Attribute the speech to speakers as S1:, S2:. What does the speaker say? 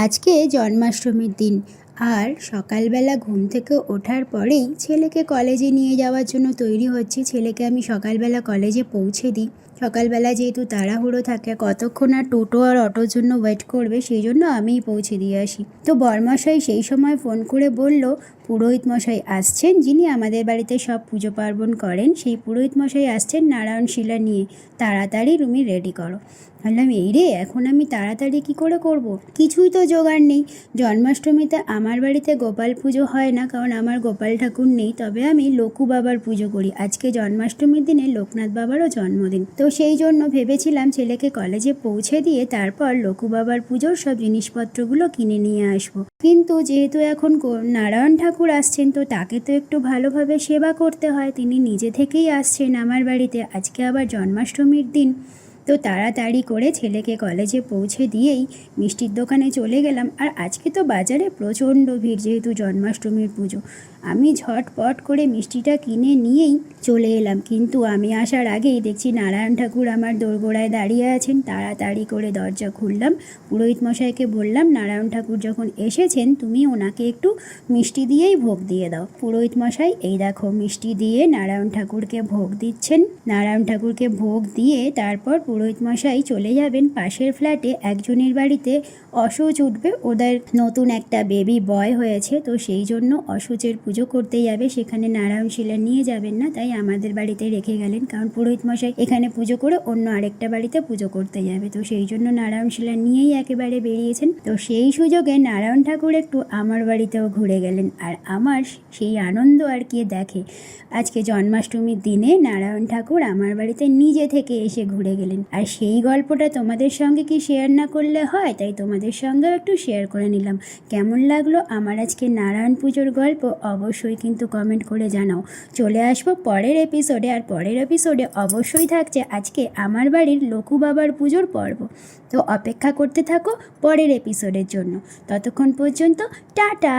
S1: আজকে জন্মাষ্টমীর দিন। আর সকালবেলা ঘুম থেকে ওঠার পরেই ছেলেকে কলেজে নিয়ে যাওয়ার জন্য তৈরি হচ্ছি। ছেলেকে আমি সকালবেলা কলেজে পৌঁছে দিই। সকালবেলা যেহেতু তাড়াহুড়ো থাকে, কতক্ষণ আর টোটো আর অটোর জন্য ওয়েট করবে, সেই জন্য আমিই পৌঁছে দিয়ে আসি। তো বরমশাই সেই সময় ফোন করে বলল, পুরোহিত মশাই আসছেন, যিনি আমাদের বাড়িতে সব পুজো পার্বণ করেন, সেই পুরোহিত মশাই আসছেন নারায়ণ শিলা নিয়ে, তাড়াতাড়ি তুমি রেডি করো। বললাম, এই রে, এখন আমি তাড়াতাড়ি কি করে করব? কিছুই তো জোগাড় নেই। জন্মাষ্টমীতে আমার বাড়িতে গোপাল পুজো হয় না, কারণ আমার গোপাল ঠাকুর নেই। তবে আমি লকু বাবার পুজো করি। আজকে জন্মাষ্টমীর দিনে লোকনাথ বাবারও জন্মদিন। তো সেই জন্য ভেবেছিলাম ছেলেকে কলেজে পৌঁছে দিয়ে তারপর লকু বাবার পুজোর সব জিনিসপত্রগুলো কিনে নিয়ে আসবো। কিন্তু যেহেতু এখন নারায়ণ ঠাকুর আসছেন, তো তাকে তো একটু ভালোভাবে সেবা করতে হয়। তিনি নিজে থেকেই আসছেন আমার বাড়িতে, আজকে আবার জন্মাষ্টমীর দিন। তো তাড়াতাড়ি করে ছেলেকে কলেজে পৌঁছে দিয়েই মিষ্টির দোকানে চলে গেলাম। আর আজকে তো বাজারে প্রচণ্ড ভিড়, যেহেতু জন্মাষ্টমীর পুজো। আমি ঝটপট করে মিষ্টিটা কিনে নিয়েই চলে এলাম। কিন্তু আমি আসার আগেই দেখছি নারায়ণ ঠাকুর আমার দোরগোড়ায় দাঁড়িয়ে আছেন। তাড়াতাড়ি করে দরজা খুললাম, পুরোহিত মশাইকে বললাম, নারায়ণ ঠাকুর যখন এসেছেন তুমি ওনাকে একটু মিষ্টি দিয়েই ভোগ দিয়ে দাও। পুরোহিত মশাই এই দেখো মিষ্টি দিয়ে নারায়ণ ঠাকুরকে ভোগ দিচ্ছেন। নারায়ণ ঠাকুরকে ভোগ দিয়ে তারপর পুরোহিত মশাই চলে যাবেন পাশের ফ্ল্যাটে একজনের বাড়িতে। অসুচ উঠবে, ওদের নতুন একটা বেবি বয় হয়েছে, তো সেই জন্য অসুচের পুজো করতে যাবে। সেখানে নারায়ণ শিলা নিয়ে যাবেন না, তাই আমাদের বাড়িতে রেখে গেলেন, কারণ পুরোহিত মশাই এখানে পুজো করে অন্য আরেকটা বাড়িতে পুজো করতে যাবে। তো সেই জন্য নারায়ণ শিলা নিয়েই একেবারে বেরিয়েছেন। তো সেই সুযোগে নারায়ণ ঠাকুর একটু আমার বাড়িতেও ঘুরে গেলেন। আর আমার সেই আনন্দ আর কি দেখে, আজকে জন্মাষ্টমীর দিনে নারায়ণ ঠাকুর আমার বাড়িতে নিজে থেকে এসে ঘুরে গেলেন। আর সেই গল্পটা তোমাদের সঙ্গে কি শেয়ার না করলে হয়, তাই তোমাদের সঙ্গেও একটু শেয়ার করে নিলাম। কেমন লাগলো আমার আজকে নারায়ণ পুজোর গল্প অবশ্যই কিন্তু কমেন্ট করে জানাও। চলে আসবো পরের এপিসোডে, আর পরের এপিসোডে অবশ্যই থাকছে আজকে আমার বাড়ির লকু বাবার পুজোর পর্ব। তো অপেক্ষা করতে থাকো পরের এপিসোডের জন্য। ততক্ষণ পর্যন্ত টাটা।